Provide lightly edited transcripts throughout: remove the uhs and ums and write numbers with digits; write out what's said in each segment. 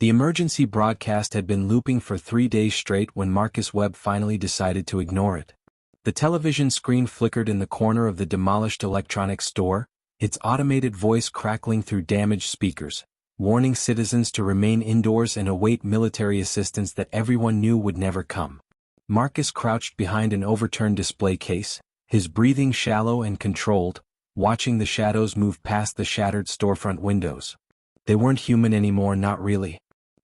The emergency broadcast had been looping for 3 days straight when Marcus Webb finally decided to ignore it. The television screen flickered in the corner of the demolished electronics store, its automated voice crackling through damaged speakers, warning citizens to remain indoors and await military assistance that everyone knew would never come. Marcus crouched behind an overturned display case, his breathing shallow and controlled, watching the shadows move past the shattered storefront windows. They weren't human anymore, not really.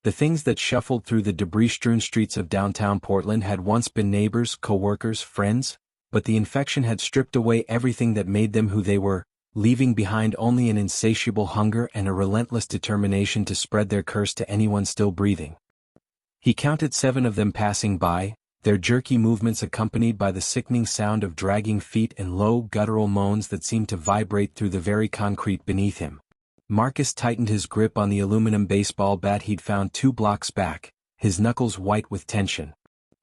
The things that shuffled through the debris-strewn streets of downtown Portland had once been neighbors, co-workers, friends, but the infection had stripped away everything that made them who they were, leaving behind only an insatiable hunger and a relentless determination to spread their curse to anyone still breathing. He counted 7 of them passing by, their jerky movements accompanied by the sickening sound of dragging feet and low guttural moans that seemed to vibrate through the very concrete beneath him. Marcus tightened his grip on the aluminum baseball bat he'd found 2 blocks back, his knuckles white with tension.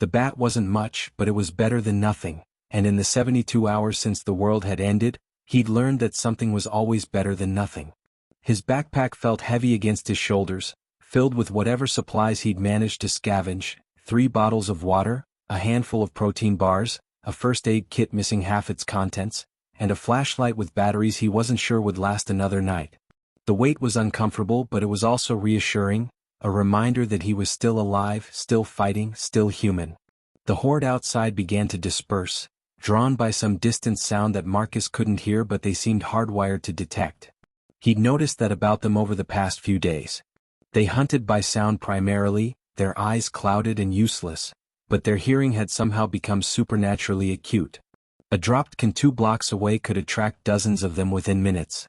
The bat wasn't much, but it was better than nothing, and in the 72 hours since the world had ended, he'd learned that something was always better than nothing. His backpack felt heavy against his shoulders, filled with whatever supplies he'd managed to scavenge: 3 bottles of water, a handful of protein bars, a first aid kit missing half its contents, and a flashlight with batteries he wasn't sure would last another night. The weight was uncomfortable, but it was also reassuring, a reminder that he was still alive, still fighting, still human. The horde outside began to disperse, drawn by some distant sound that Marcus couldn't hear but they seemed hardwired to detect. He'd noticed that about them over the past few days. They hunted by sound primarily, their eyes clouded and useless, but their hearing had somehow become supernaturally acute. A dropped can 2 blocks away could attract dozens of them within minutes.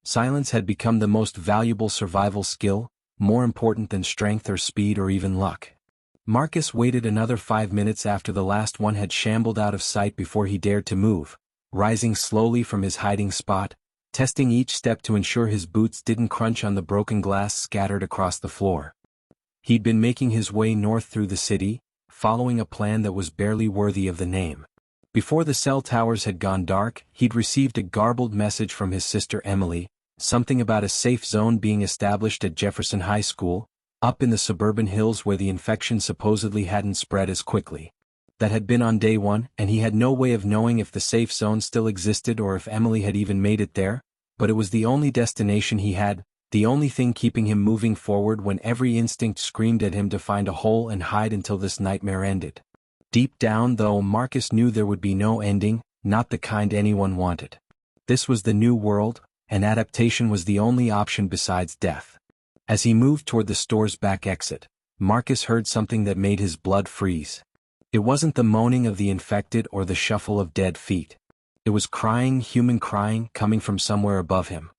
Silence had become the most valuable survival skill, more important than strength or speed or even luck. Marcus waited another 5 minutes after the last one had shambled out of sight before he dared to move, rising slowly from his hiding spot, testing each step to ensure his boots didn't crunch on the broken glass scattered across the floor. He'd been making his way north through the city, following a plan that was barely worthy of the name. Before the cell towers had gone dark, he'd received a garbled message from his sister Emily, something about a safe zone being established at Jefferson High School, up in the suburban hills where the infection supposedly hadn't spread as quickly. That had been on day 1, and he had no way of knowing if the safe zone still existed or if Emily had even made it there, but it was the only destination he had, the only thing keeping him moving forward when every instinct screamed at him to find a hole and hide until this nightmare ended. Deep down, though, Marcus knew there would be no ending, not the kind anyone wanted. This was the new world, and adaptation was the only option besides death. As he moved toward the store's back exit, Marcus heard something that made his blood freeze. It wasn't the moaning of the infected or the shuffle of dead feet. It was crying, human crying, coming from somewhere above him.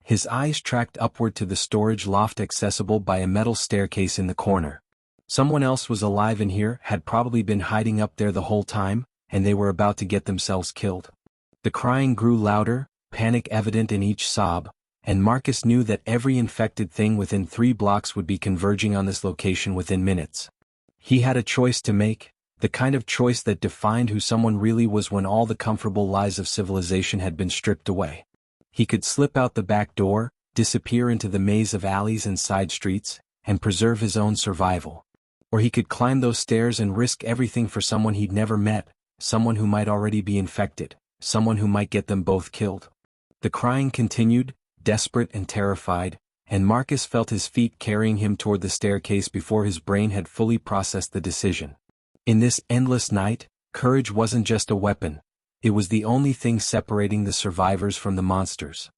His eyes tracked upward to the storage loft accessible by a metal staircase in the corner. Someone else was alive in here, had probably been hiding up there the whole time, and they were about to get themselves killed. The crying grew louder, panic evident in each sob, and Marcus knew that every infected thing within 3 blocks would be converging on this location within minutes. He had a choice to make, the kind of choice that defined who someone really was when all the comfortable lies of civilization had been stripped away. He could slip out the back door, disappear into the maze of alleys and side streets, and preserve his own survival. Or he could climb those stairs and risk everything for someone he'd never met, someone who might already be infected, someone who might get them both killed. The crying continued, desperate and terrified, and Marcus felt his feet carrying him toward the staircase before his brain had fully processed the decision. In this endless night, courage wasn't just a weapon, it was the only thing separating the survivors from the monsters.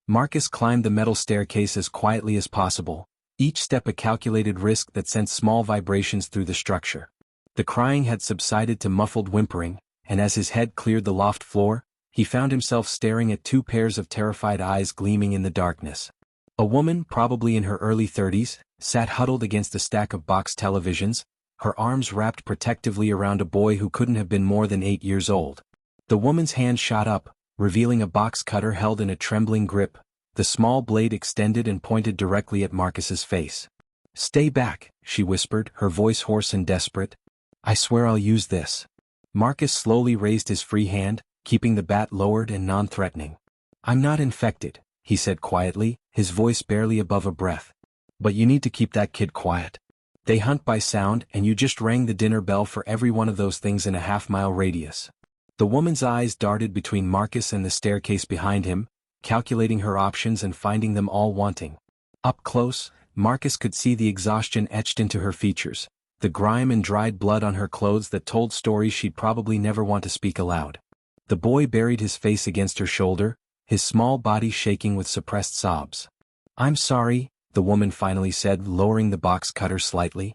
Marcus climbed the metal staircase as quietly as possible, each step a calculated risk that sent small vibrations through the structure. The crying had subsided to muffled whimpering, and as his head cleared the loft floor, he found himself staring at 2 pairs of terrified eyes gleaming in the darkness. A woman, probably in her early 30s, sat huddled against a stack of box televisions, her arms wrapped protectively around a boy who couldn't have been more than 8 years old. The woman's hand shot up, revealing a box cutter held in a trembling grip, the small blade extended and pointed directly at Marcus's face. "Stay back," she whispered, her voice hoarse and desperate. "I swear I'll use this." Marcus slowly raised his free hand, keeping the bat lowered and non-threatening. "I'm not infected," he said quietly, his voice barely above a breath. But you need to keep that kid quiet. They hunt by sound, and you just rang the dinner bell for every one of those things in a half-mile radius. The woman's eyes darted between Marcus and the staircase behind him, calculating her options and finding them all wanting. Up close, Marcus could see the exhaustion etched into her features, the grime and dried blood on her clothes that told stories she'd probably never want to speak aloud. The boy buried his face against her shoulder, his small body shaking with suppressed sobs. "I'm sorry," the woman finally said, lowering the box cutter slightly.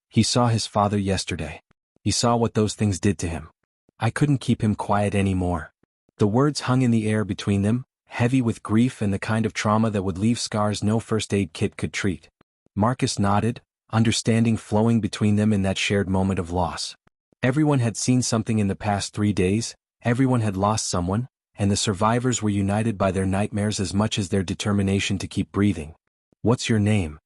"He saw his father yesterday. He saw what those things did to him. I couldn't keep him quiet anymore." The words hung in the air between them, heavy with grief and the kind of trauma that would leave scars no first-aid kit could treat. Marcus nodded, understanding flowing between them in that shared moment of loss. Everyone had seen something in the past 3 days, everyone had lost someone, and the survivors were united by their nightmares as much as their determination to keep breathing. "What's your name?"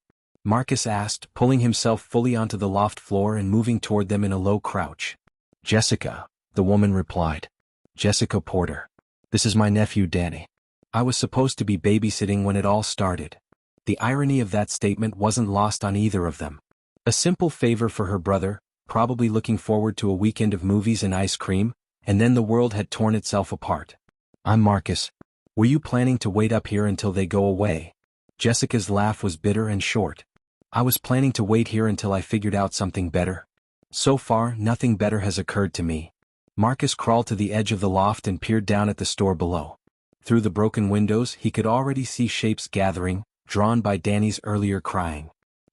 Marcus asked, pulling himself fully onto the loft floor and moving toward them in a low crouch. "Jessica," the woman replied. "Jessica Porter. This is my nephew Danny. I was supposed to be babysitting when it all started." The irony of that statement wasn't lost on either of them. A simple favor for her brother, probably looking forward to a weekend of movies and ice cream, and then the world had torn itself apart. "I'm Marcus. Were you planning to wait up here until they go away?" Jessica's laugh was bitter and short. "I was planning to wait here until I figured out something better. So far, nothing better has occurred to me." Marcus crawled to the edge of the loft and peered down at the store below. Through the broken windows, he could already see shapes gathering, drawn by Danny's earlier crying.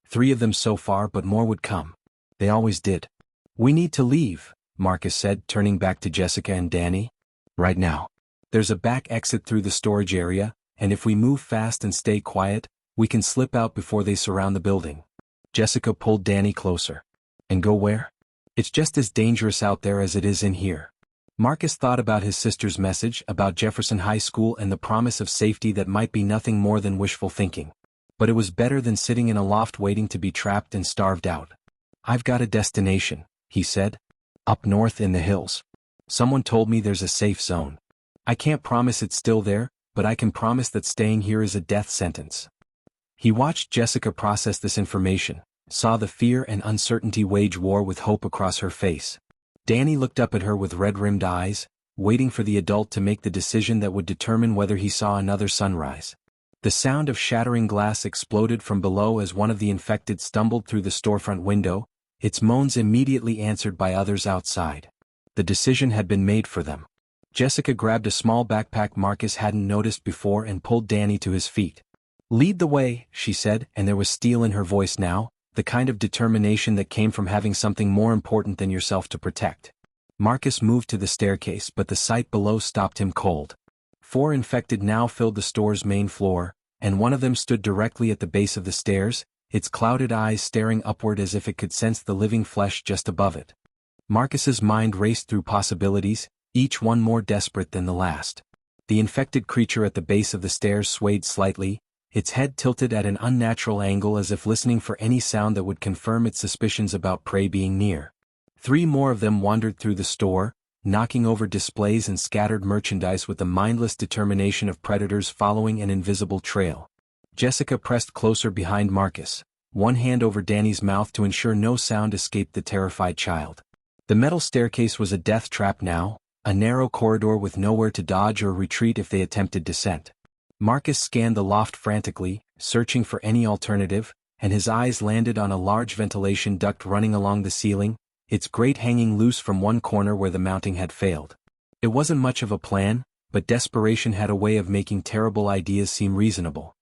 3 of them so far, but more would come. They always did. "We need to leave," Marcus said, turning back to Jessica and Danny. "Right now. There's a back exit through the storage area, and if we move fast and stay quiet, we can slip out before they surround the building." Jessica pulled Danny closer. "And go where?" "It's just as dangerous out there as it is in here." Marcus thought about his sister's message, about Jefferson High School and the promise of safety that might be nothing more than wishful thinking. But it was better than sitting in a loft waiting to be trapped and starved out. "I've got a destination," he said. "Up north in the hills. Someone told me there's a safe zone. I can't promise it's still there, but I can promise that staying here is a death sentence." He watched Jessica process this information, saw the fear and uncertainty wage war with hope across her face. Danny looked up at her with red-rimmed eyes, waiting for the adult to make the decision that would determine whether he saw another sunrise. The sound of shattering glass exploded from below as one of the infected stumbled through the storefront window, its moans immediately answered by others outside. The decision had been made for them. Jessica grabbed a small backpack Marcus hadn't noticed before and pulled Danny to his feet. "Lead the way," she said, and there was steel in her voice now, the kind of determination that came from having something more important than yourself to protect. Marcus moved to the staircase, but the sight below stopped him cold. 4 infected now filled the store's main floor, and one of them stood directly at the base of the stairs, its clouded eyes staring upward as if it could sense the living flesh just above it. Marcus's mind raced through possibilities, each one more desperate than the last. The infected creature at the base of the stairs swayed slightly, its head tilted at an unnatural angle as if listening for any sound that would confirm its suspicions about prey being near. 3 more of them wandered through the store, knocking over displays and scattered merchandise with the mindless determination of predators following an invisible trail. Jessica pressed closer behind Marcus, one hand over Danny's mouth to ensure no sound escaped the terrified child. The metal staircase was a death trap now, a narrow corridor with nowhere to dodge or retreat if they attempted descent. Marcus scanned the loft frantically, searching for any alternative, and his eyes landed on a large ventilation duct running along the ceiling, its grate hanging loose from one corner where the mounting had failed. It wasn't much of a plan, but desperation had a way of making terrible ideas seem reasonable.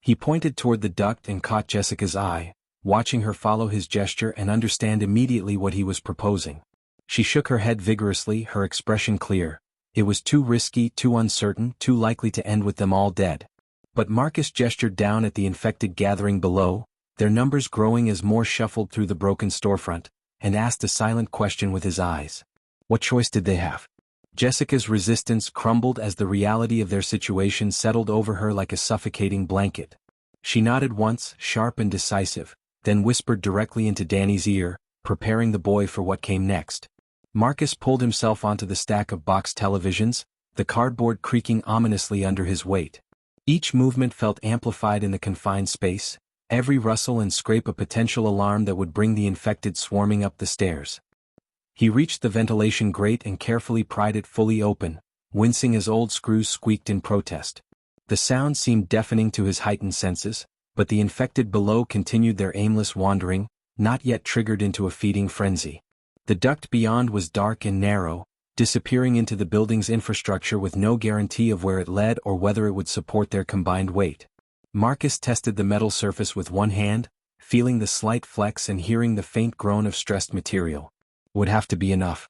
He pointed toward the duct and caught Jessica's eye, watching her follow his gesture and understand immediately what he was proposing. She shook her head vigorously, her expression clear. It was too risky, too uncertain, too likely to end with them all dead. But Marcus gestured down at the infected gathering below, their numbers growing as more shuffled through the broken storefront, and asked a silent question with his eyes. What choice did they have? Jessica's resistance crumbled as the reality of their situation settled over her like a suffocating blanket. She nodded once, sharp and decisive, then whispered directly into Danny's ear, preparing the boy for what came next. Marcus pulled himself onto the stack of box televisions, the cardboard creaking ominously under his weight. Each movement felt amplified in the confined space, every rustle and scrape a potential alarm that would bring the infected swarming up the stairs. He reached the ventilation grate and carefully pried it fully open, wincing as old screws squeaked in protest. The sound seemed deafening to his heightened senses, but the infected below continued their aimless wandering, not yet triggered into a feeding frenzy. The duct beyond was dark and narrow, disappearing into the building's infrastructure with no guarantee of where it led or whether it would support their combined weight. Marcus tested the metal surface with one hand, feeling the slight flex and hearing the faint groan of stressed material. Would have to be enough.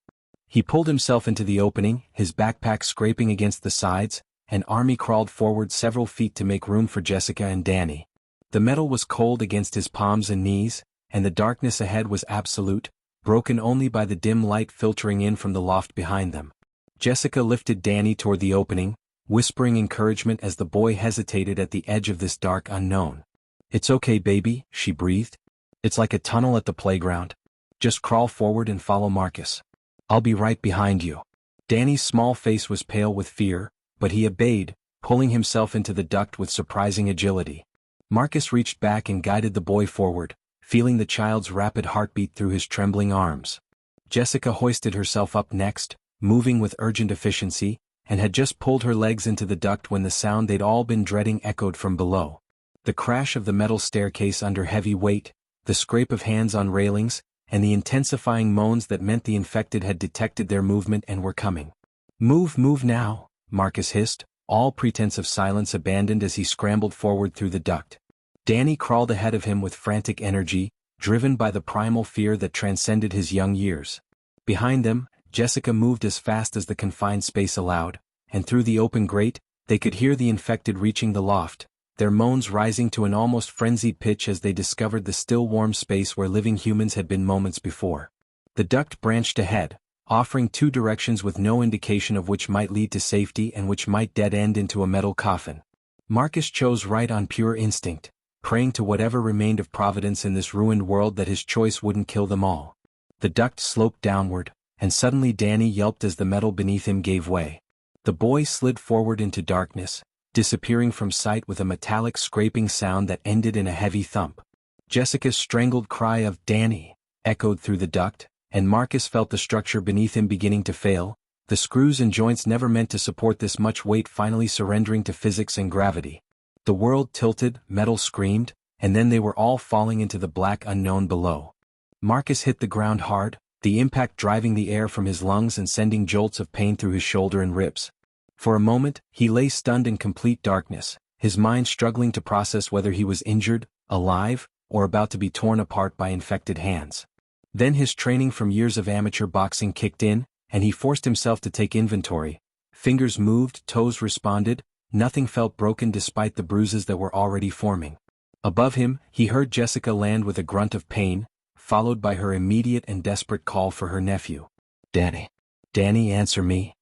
He pulled himself into the opening, his backpack scraping against the sides, and Army crawled forward several feet to make room for Jessica and Danny. The metal was cold against his palms and knees, and the darkness ahead was absolute, broken only by the dim light filtering in from the loft behind them. Jessica lifted Danny toward the opening, whispering encouragement as the boy hesitated at the edge of this dark unknown. "It's okay, baby," she breathed. "It's like a tunnel at the playground. Just crawl forward and follow Marcus. I'll be right behind you." Danny's small face was pale with fear, but he obeyed, pulling himself into the duct with surprising agility. Marcus reached back and guided the boy forward, feeling the child's rapid heartbeat through his trembling arms. Jessica hoisted herself up next, moving with urgent efficiency, and had just pulled her legs into the duct when the sound they'd all been dreading echoed from below. The crash of the metal staircase under heavy weight, the scrape of hands on railings, and the intensifying moans that meant the infected had detected their movement and were coming. Move now," Marcus hissed, all pretense of silence abandoned as he scrambled forward through the duct. Danny crawled ahead of him with frantic energy, driven by the primal fear that transcended his young years. Behind them, Jessica moved as fast as the confined space allowed, and through the open grate, they could hear the infected reaching the loft, their moans rising to an almost frenzied pitch as they discovered the still warm space where living humans had been moments before. The duct branched ahead, offering two directions with no indication of which might lead to safety and which might dead end into a metal coffin. Marcus chose right on pure instinct, praying to whatever remained of providence in this ruined world that his choice wouldn't kill them all. The duct sloped downward, and suddenly Danny yelped as the metal beneath him gave way. The boy slid forward into darkness, disappearing from sight with a metallic scraping sound that ended in a heavy thump. Jessica's strangled cry of "Danny" echoed through the duct, and Marcus felt the structure beneath him beginning to fail, the screws and joints never meant to support this much weight finally surrendering to physics and gravity. The world tilted, metal screamed, and then they were all falling into the black unknown below. Marcus hit the ground hard, the impact driving the air from his lungs and sending jolts of pain through his shoulder and ribs. For a moment, he lay stunned in complete darkness, his mind struggling to process whether he was injured, alive, or about to be torn apart by infected hands. Then his training from years of amateur boxing kicked in, and he forced himself to take inventory. Fingers moved, toes responded, nothing felt broken despite the bruises that were already forming. Above him, he heard Jessica land with a grunt of pain, followed by her immediate and desperate call for her nephew. "Danny. Danny, answer me."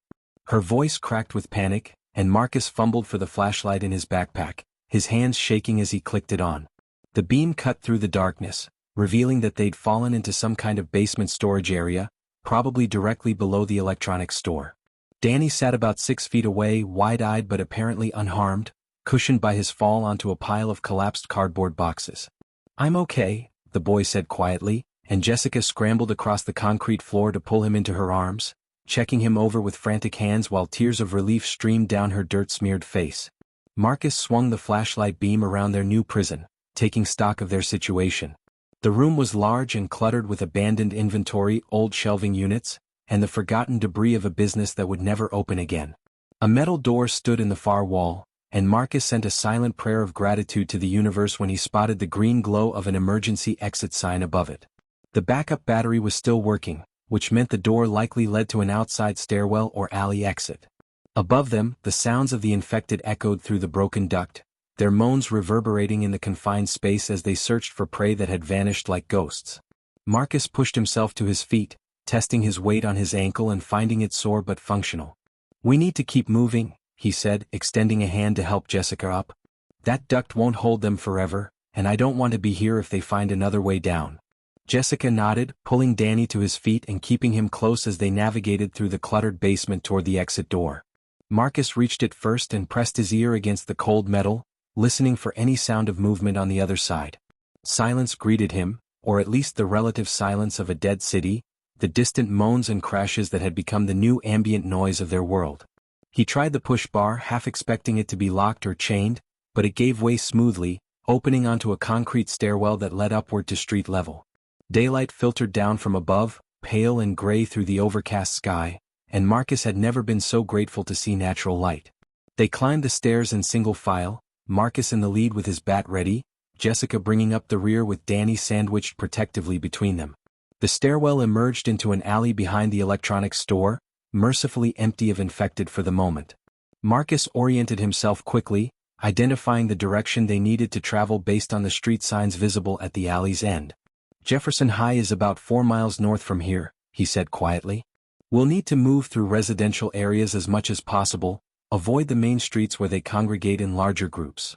Her voice cracked with panic, and Marcus fumbled for the flashlight in his backpack, his hands shaking as he clicked it on. The beam cut through the darkness, revealing that they'd fallen into some kind of basement storage area, probably directly below the electronics store. Danny sat about 6 feet away, wide-eyed but apparently unharmed, cushioned by his fall onto a pile of collapsed cardboard boxes. "I'm okay," the boy said quietly, and Jessica scrambled across the concrete floor to pull him into her arms, checking him over with frantic hands while tears of relief streamed down her dirt-smeared face. Marcus swung the flashlight beam around their new prison, taking stock of their situation. The room was large and cluttered with abandoned inventory, old shelving units, and the forgotten debris of a business that would never open again. A metal door stood in the far wall, and Marcus sent a silent prayer of gratitude to the universe when he spotted the green glow of an emergency exit sign above it. The backup battery was still working, which meant the door likely led to an outside stairwell or alley exit. Above them, the sounds of the infected echoed through the broken duct, their moans reverberating in the confined space as they searched for prey that had vanished like ghosts. Marcus pushed himself to his feet, testing his weight on his ankle and finding it sore but functional. "We need to keep moving," he said, extending a hand to help Jessica up. "That duct won't hold them forever, and I don't want to be here if they find another way down." Jessica nodded, pulling Danny to his feet and keeping him close as they navigated through the cluttered basement toward the exit door. Marcus reached it first and pressed his ear against the cold metal, listening for any sound of movement on the other side. Silence greeted him, or at least the relative silence of a dead city, the distant moans and crashes that had become the new ambient noise of their world. He tried the push bar, half expecting it to be locked or chained, but it gave way smoothly, opening onto a concrete stairwell that led upward to street level. Daylight filtered down from above, pale and gray through the overcast sky, and Marcus had never been so grateful to see natural light. They climbed the stairs in single file, Marcus in the lead with his bat ready, Jessica bringing up the rear with Danny sandwiched protectively between them. The stairwell emerged into an alley behind the electronics store, mercifully empty of infected for the moment. Marcus oriented himself quickly, identifying the direction they needed to travel based on the street signs visible at the alley's end. Jefferson High is about 4 miles north from here, he said quietly. We'll need to move through residential areas as much as possible, avoid the main streets where they congregate in larger groups.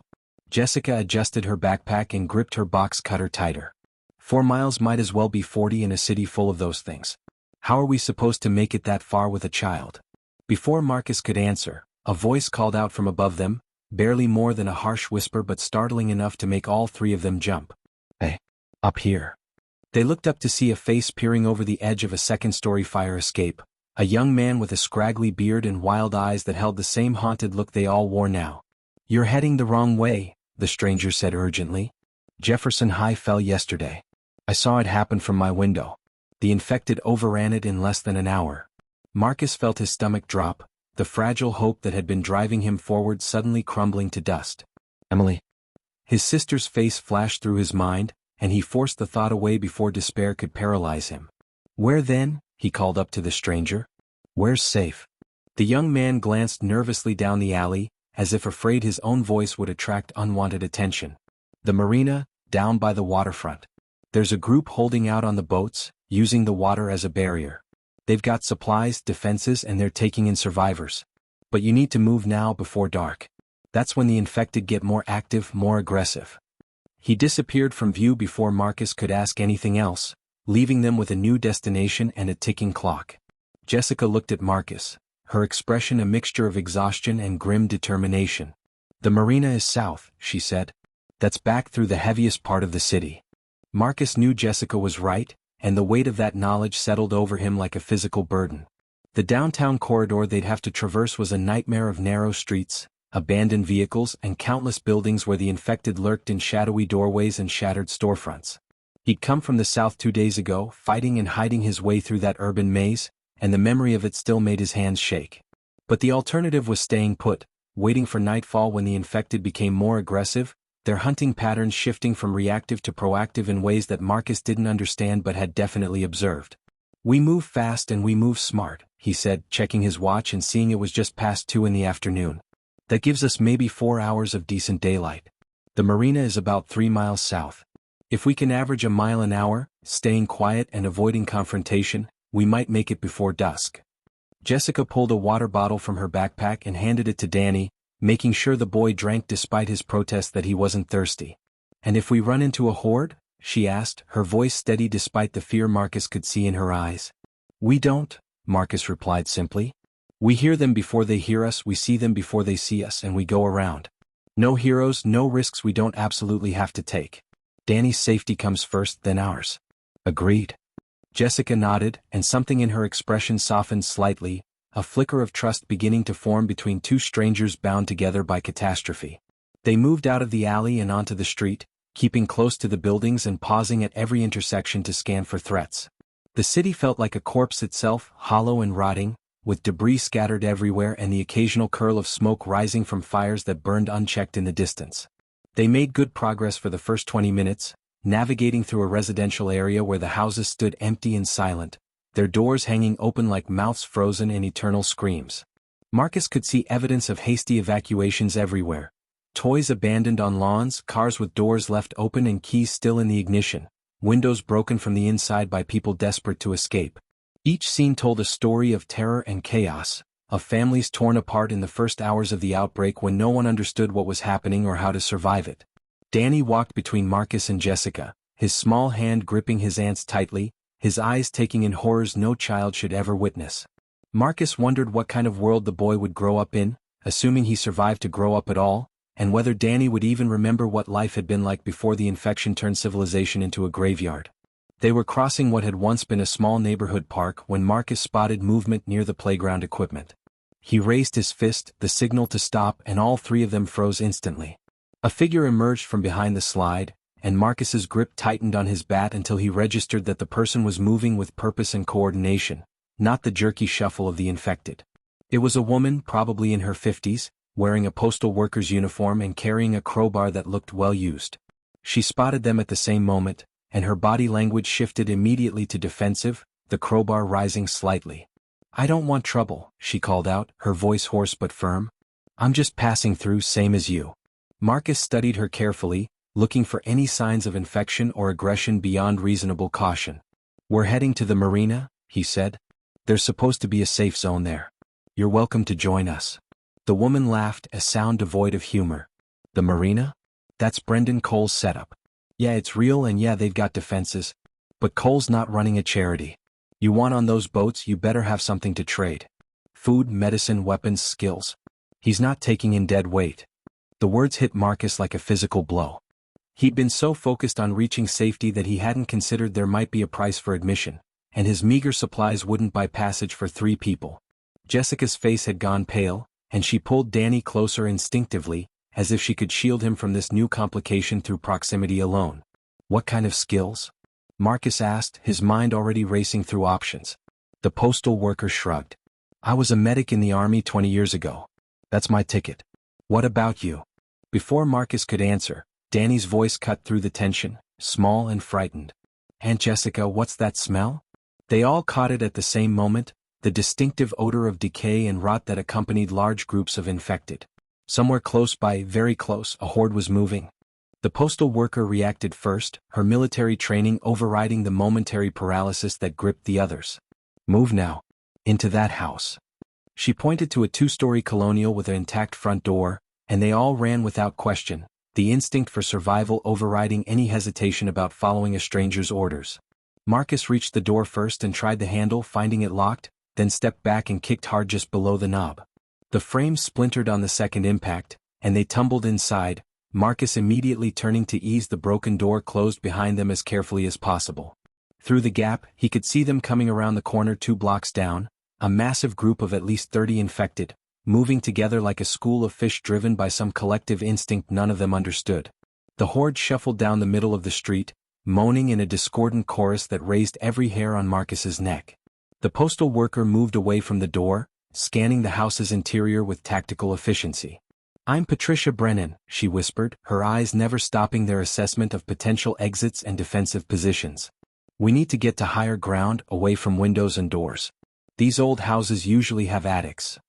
Jessica adjusted her backpack and gripped her box cutter tighter. 4 miles might as well be 40 in a city full of those things. How are we supposed to make it that far with a child? Before Marcus could answer, a voice called out from above them, barely more than a harsh whisper but startling enough to make all three of them jump. Hey, up here. They looked up to see a face peering over the edge of a second-story fire escape, a young man with a scraggly beard and wild eyes that held the same haunted look they all wore now. You're heading the wrong way, the stranger said urgently. Jefferson High fell yesterday. I saw it happen from my window. The infected overran it in less than an hour. Marcus felt his stomach drop, the fragile hope that had been driving him forward suddenly crumbling to dust. Emily. His sister's face flashed through his mind, and he forced the thought away before despair could paralyze him. Where then? He called up to the stranger. Where's safe? The young man glanced nervously down the alley, as if afraid his own voice would attract unwanted attention. The marina, down by the waterfront. There's a group holding out on the boats, using the water as a barrier. They've got supplies, defenses, and they're taking in survivors. But you need to move now before dark. That's when the infected get more active, more aggressive. He disappeared from view before Marcus could ask anything else, leaving them with a new destination and a ticking clock. Jessica looked at Marcus, her expression a mixture of exhaustion and grim determination. The marina is south, she said. That's back through the heaviest part of the city. Marcus knew Jessica was right, and the weight of that knowledge settled over him like a physical burden. The downtown corridor they'd have to traverse was a nightmare of narrow streets, abandoned vehicles, and countless buildings where the infected lurked in shadowy doorways and shattered storefronts. He'd come from the south 2 days ago, fighting and hiding his way through that urban maze, and the memory of it still made his hands shake. But the alternative was staying put, waiting for nightfall when the infected became more aggressive, their hunting patterns shifting from reactive to proactive in ways that Marcus didn't understand but had definitely observed. We move fast and we move smart, he said, checking his watch and seeing it was just past 2 in the afternoon. That gives us maybe 4 hours of decent daylight. The marina is about 3 miles south. If we can average a mile an hour, staying quiet and avoiding confrontation, we might make it before dusk. Jessica pulled a water bottle from her backpack and handed it to Danny, making sure the boy drank despite his protest that he wasn't thirsty. And if we run into a horde? She asked, her voice steady despite the fear Marcus could see in her eyes. We don't, Marcus replied simply. We hear them before they hear us, we see them before they see us, and we go around. No heroes, no risks we don't absolutely have to take. Danny's safety comes first, then ours. Agreed. Jessica nodded, and something in her expression softened slightly, a flicker of trust beginning to form between two strangers bound together by catastrophe. They moved out of the alley and onto the street, keeping close to the buildings and pausing at every intersection to scan for threats. The city felt like a corpse itself, hollow and rotting, with debris scattered everywhere and the occasional curl of smoke rising from fires that burned unchecked in the distance. They made good progress for the first 20 minutes, navigating through a residential area where the houses stood empty and silent, their doors hanging open like mouths frozen in eternal screams. Marcus could see evidence of hasty evacuations everywhere. Toys abandoned on lawns, cars with doors left open and keys still in the ignition, windows broken from the inside by people desperate to escape. Each scene told a story of terror and chaos, of families torn apart in the first hours of the outbreak when no one understood what was happening or how to survive it. Danny walked between Marcus and Jessica, his small hand gripping his aunt's tightly, his eyes taking in horrors no child should ever witness. Marcus wondered what kind of world the boy would grow up in, assuming he survived to grow up at all, and whether Danny would even remember what life had been like before the infection turned civilization into a graveyard. They were crossing what had once been a small neighborhood park when Marcus spotted movement near the playground equipment. He raised his fist, the signal to stop, and all three of them froze instantly. A figure emerged from behind the slide, and Marcus's grip tightened on his bat until he registered that the person was moving with purpose and coordination, not the jerky shuffle of the infected. It was a woman, probably in her 50s, wearing a postal worker's uniform and carrying a crowbar that looked well used. She spotted them at the same moment, and her body language shifted immediately to defensive, the crowbar rising slightly. "I don't want trouble," she called out, her voice hoarse but firm. "I'm just passing through, same as you." Marcus studied her carefully, looking for any signs of infection or aggression beyond reasonable caution. "We're heading to the marina," he said. "There's supposed to be a safe zone there. You're welcome to join us." The woman laughed, a sound devoid of humor. "The marina? That's Brendan Cole's setup. Yeah, it's real, and yeah, they've got defenses. But Cole's not running a charity. You want on those boats, you better have something to trade. Food, medicine, weapons, skills. He's not taking in dead weight." The words hit Marcus like a physical blow. He'd been so focused on reaching safety that he hadn't considered there might be a price for admission, and his meager supplies wouldn't buy passage for 3 people. Jessica's face had gone pale, and she pulled Danny closer instinctively, as if she could shield him from this new complication through proximity alone. "What kind of skills?" Marcus asked, his mind already racing through options. The postal worker shrugged. "I was a medic in the army 20 years ago. That's my ticket. What about you?" Before Marcus could answer, Danny's voice cut through the tension, small and frightened. "Aunt Jessica, what's that smell?" They all caught it at the same moment, the distinctive odor of decay and rot that accompanied large groups of infected. Somewhere close by, very close, a horde was moving. The postal worker reacted first, her military training overriding the momentary paralysis that gripped the others. "Move now. Into that house." She pointed to a 2-story colonial with an intact front door, and they all ran without question, the instinct for survival overriding any hesitation about following a stranger's orders. Marcus reached the door first and tried the handle, finding it locked, then stepped back and kicked hard just below the knob. The frame splintered on the second impact, and they tumbled inside, Marcus immediately turning to ease the broken door closed behind them as carefully as possible. Through the gap, he could see them coming around the corner 2 blocks down, a massive group of at least 30 infected, moving together like a school of fish driven by some collective instinct none of them understood. The horde shuffled down the middle of the street, moaning in a discordant chorus that raised every hair on Marcus's neck. The postal worker moved away from the door, scanning the house's interior with tactical efficiency. "I'm Patricia Brennan," she whispered, her eyes never stopping their assessment of potential exits and defensive positions. "We need to get to higher ground, away from windows and doors. These old houses usually have attics."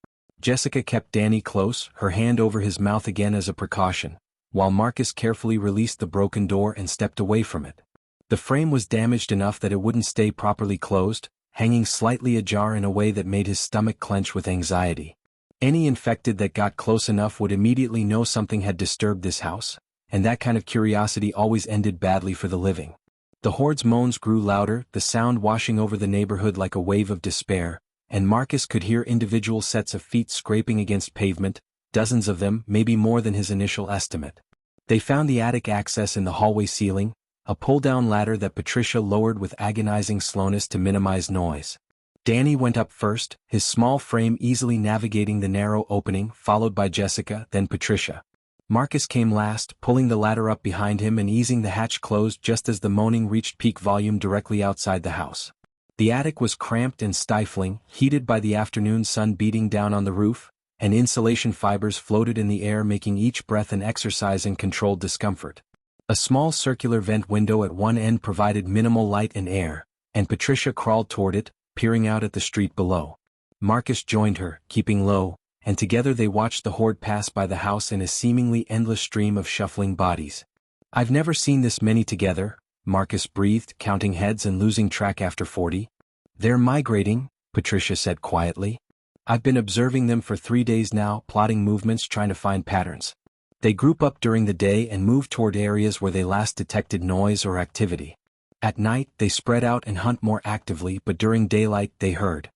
Jessica kept Danny close, her hand over his mouth again as a precaution, while Marcus carefully released the broken door and stepped away from it. The frame was damaged enough that it wouldn't stay properly closed, hanging slightly ajar in a way that made his stomach clench with anxiety. Any infected that got close enough would immediately know something had disturbed this house, and that kind of curiosity always ended badly for the living. The horde's moans grew louder, the sound washing over the neighborhood like a wave of despair, and Marcus could hear individual sets of feet scraping against pavement, dozens of them, maybe more than his initial estimate. They found the attic access in the hallway ceiling, a pull-down ladder that Patricia lowered with agonizing slowness to minimize noise. Danny went up first, his small frame easily navigating the narrow opening, followed by Jessica, then Patricia. Marcus came last, pulling the ladder up behind him and easing the hatch closed just as the moaning reached peak volume directly outside the house. The attic was cramped and stifling, heated by the afternoon sun beating down on the roof, and insulation fibers floated in the air making each breath an exercise in controlled discomfort. A small circular vent window at one end provided minimal light and air, and Patricia crawled toward it, peering out at the street below. Marcus joined her, keeping low, and together they watched the horde pass by the house in a seemingly endless stream of shuffling bodies. "I've never seen this many together," Marcus breathed, counting heads and losing track after 40. "They're migrating," Patricia said quietly. "I've been observing them for 3 days now, plotting movements, trying to find patterns. They group up during the day and move toward areas where they last detected noise or activity. At night, they spread out and hunt more actively, but during daylight, they herd."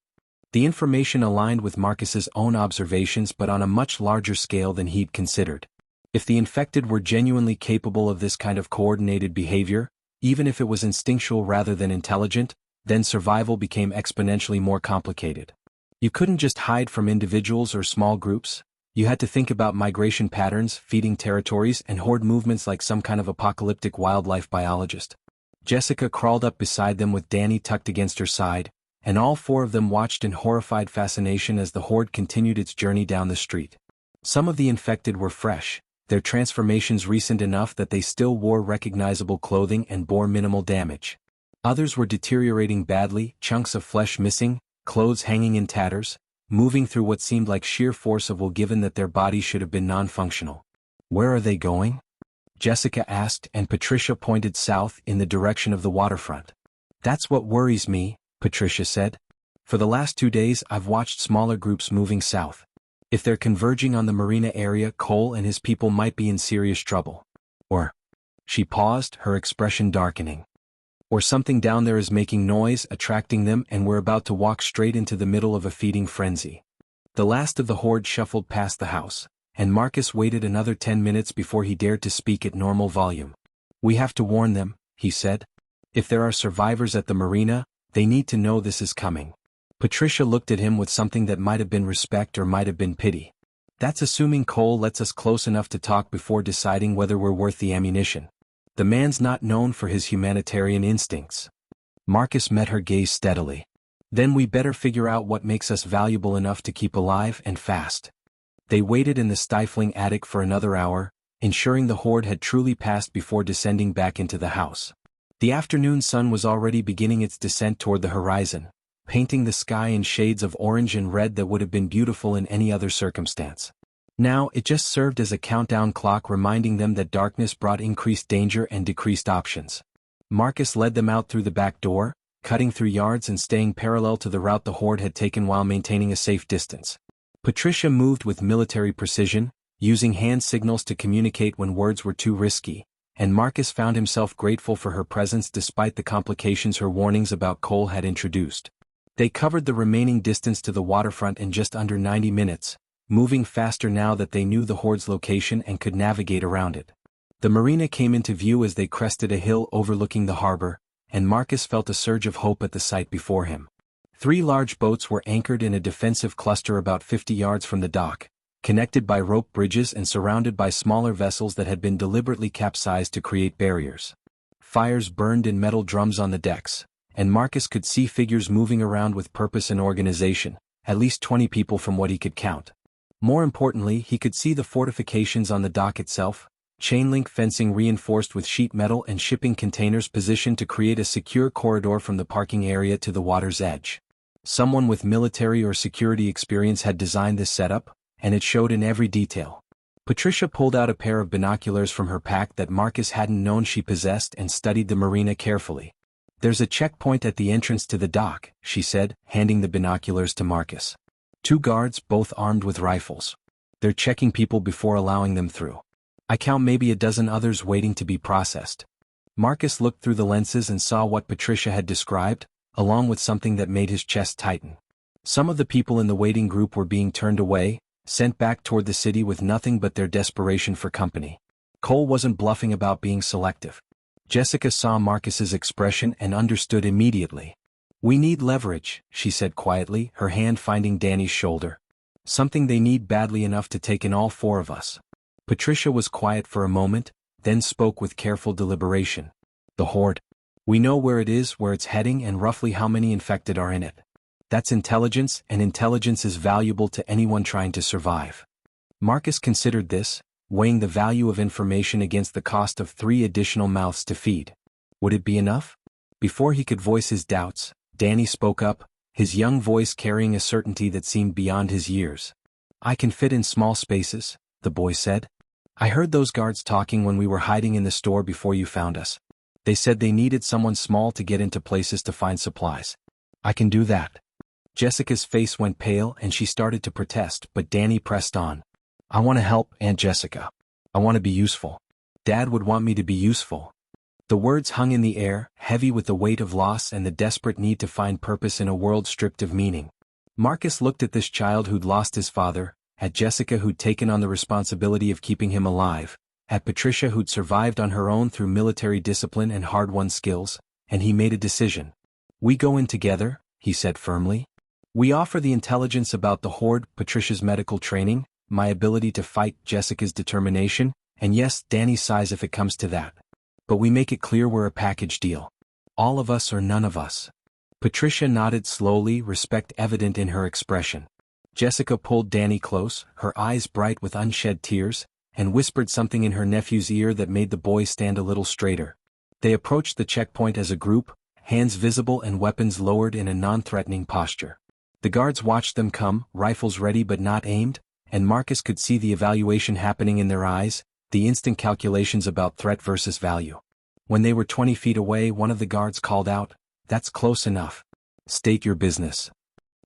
The information aligned with Marcus's own observations but on a much larger scale than he'd considered. If the infected were genuinely capable of this kind of coordinated behavior, even if it was instinctual rather than intelligent, then survival became exponentially more complicated. You couldn't just hide from individuals or small groups. You had to think about migration patterns, feeding territories, and horde movements like some kind of apocalyptic wildlife biologist. Jessica crawled up beside them with Danny tucked against her side, and all four of them watched in horrified fascination as the horde continued its journey down the street. Some of the infected were fresh, their transformations recent enough that they still wore recognizable clothing and bore minimal damage. Others were deteriorating badly, chunks of flesh missing, clothes hanging in tatters, moving through what seemed like sheer force of will given that their bodies should have been non-functional. "Where are they going?" Jessica asked, and Patricia pointed south in the direction of the waterfront. "That's what worries me," Patricia said. "For the last 2 days I've watched smaller groups moving south. If they're converging on the marina area, Cole and his people might be in serious trouble. Or..." She paused, her expression darkening. "Or something down there is making noise, attracting them, and we're about to walk straight into the middle of a feeding frenzy." The last of the horde shuffled past the house, and Marcus waited another 10 minutes before he dared to speak at normal volume. "We have to warn them," he said. "If there are survivors at the marina, they need to know this is coming." Patricia looked at him with something that might have been respect or might have been pity. "That's assuming Cole lets us close enough to talk before deciding whether we're worth the ammunition. The man's not known for his humanitarian instincts." Marcus met her gaze steadily. "Then we better figure out what makes us valuable enough to keep alive and fast." They waited in the stifling attic for another hour, ensuring the horde had truly passed before descending back into the house. The afternoon sun was already beginning its descent toward the horizon, painting the sky in shades of orange and red that would have been beautiful in any other circumstance. Now it just served as a countdown clock reminding them that darkness brought increased danger and decreased options. Marcus led them out through the back door, cutting through yards and staying parallel to the route the horde had taken while maintaining a safe distance. Patricia moved with military precision, using hand signals to communicate when words were too risky, and Marcus found himself grateful for her presence despite the complications her warnings about Cole had introduced. They covered the remaining distance to the waterfront in just under 90 minutes, moving faster now that they knew the horde's location and could navigate around it. The marina came into view as they crested a hill overlooking the harbor, and Marcus felt a surge of hope at the sight before him. 3 large boats were anchored in a defensive cluster about 50 yards from the dock, connected by rope bridges and surrounded by smaller vessels that had been deliberately capsized to create barriers. Fires burned in metal drums on the decks, and Marcus could see figures moving around with purpose and organization, at least 20 people from what he could count. More importantly, he could see the fortifications on the dock itself, chain-link fencing reinforced with sheet metal and shipping containers positioned to create a secure corridor from the parking area to the water's edge. Someone with military or security experience had designed this setup, and it showed in every detail. Patricia pulled out a pair of binoculars from her pack that Marcus hadn't known she possessed and studied the marina carefully. "There's a checkpoint at the entrance to the dock," she said, handing the binoculars to Marcus. 2 guards, both armed with rifles. "They're checking people before allowing them through. I count maybe a dozen others waiting to be processed." Marcus looked through the lenses and saw what Patricia had described, along with something that made his chest tighten. Some of the people in the waiting group were being turned away, sent back toward the city with nothing but their desperation for company. Cole wasn't bluffing about being selective. Jessica saw Marcus's expression and understood immediately. "We need leverage," she said quietly, her hand finding Danny's shoulder. "Something they need badly enough to take in all 4 of us." Patricia was quiet for a moment, then spoke with careful deliberation. "The horde. We know where it is, where it's heading, and roughly how many infected are in it. That's intelligence, and intelligence is valuable to anyone trying to survive." Marcus considered this, weighing the value of information against the cost of 3 additional mouths to feed. Would it be enough? Before he could voice his doubts, Danny spoke up, his young voice carrying a certainty that seemed beyond his years. "I can fit in small spaces," the boy said. "I heard those guards talking when we were hiding in the store before you found us. They said they needed someone small to get into places to find supplies. I can do that." Jessica's face went pale and she started to protest, but Danny pressed on. "I want to help, Aunt Jessica. I want to be useful. Dad would want me to be useful." The words hung in the air, heavy with the weight of loss and the desperate need to find purpose in a world stripped of meaning. Marcus looked at this child who'd lost his father, at Jessica who'd taken on the responsibility of keeping him alive, at Patricia who'd survived on her own through military discipline and hard-won skills, and he made a decision. "We go in together," he said firmly. "We offer the intelligence about the Horde, Patricia's medical training, my ability to fight, Jessica's determination, and yes, Danny's size if it comes to that. But we make it clear we're a package deal. All of us or none of us." Patricia nodded slowly, respect evident in her expression. Jessica pulled Danny close, her eyes bright with unshed tears, and whispered something in her nephew's ear that made the boy stand a little straighter. They approached the checkpoint as a group, hands visible and weapons lowered in a non-threatening posture. The guards watched them come, rifles ready but not aimed, and Marcus could see the evaluation happening in their eyes, the instant calculations about threat versus value. When they were 20 feet away, one of the guards called out, "That's close enough. State your business."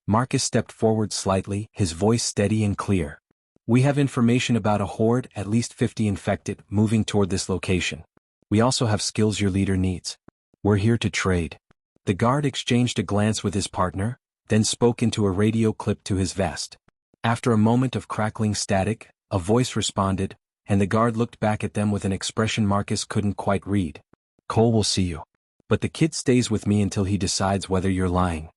Marcus stepped forward slightly, his voice steady and clear. "We have information about a horde, at least 50 infected, moving toward this location. We also have skills your leader needs. We're here to trade." The guard exchanged a glance with his partner, then spoke into a radio clip to his vest. After a moment of crackling static, a voice responded, and the guard looked back at them with an expression Marcus couldn't quite read. "Cole will see you. But the kid stays with me until he decides whether you're lying."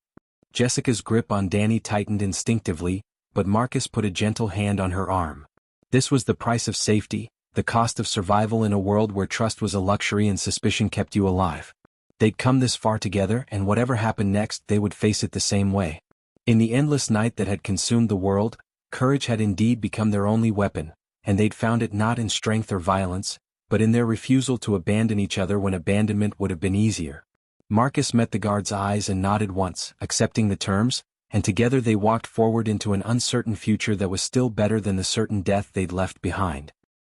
Jessica's grip on Danny tightened instinctively, but Marcus put a gentle hand on her arm. This was the price of safety, the cost of survival in a world where trust was a luxury and suspicion kept you alive. They'd come this far together, and whatever happened next they would face it the same way. In the endless night that had consumed the world, courage had indeed become their only weapon, and they'd found it not in strength or violence, but in their refusal to abandon each other when abandonment would have been easier. Marcus met the guard's eyes and nodded once, accepting the terms, and together they walked forward into an uncertain future that was still better than the certain death they'd left behind.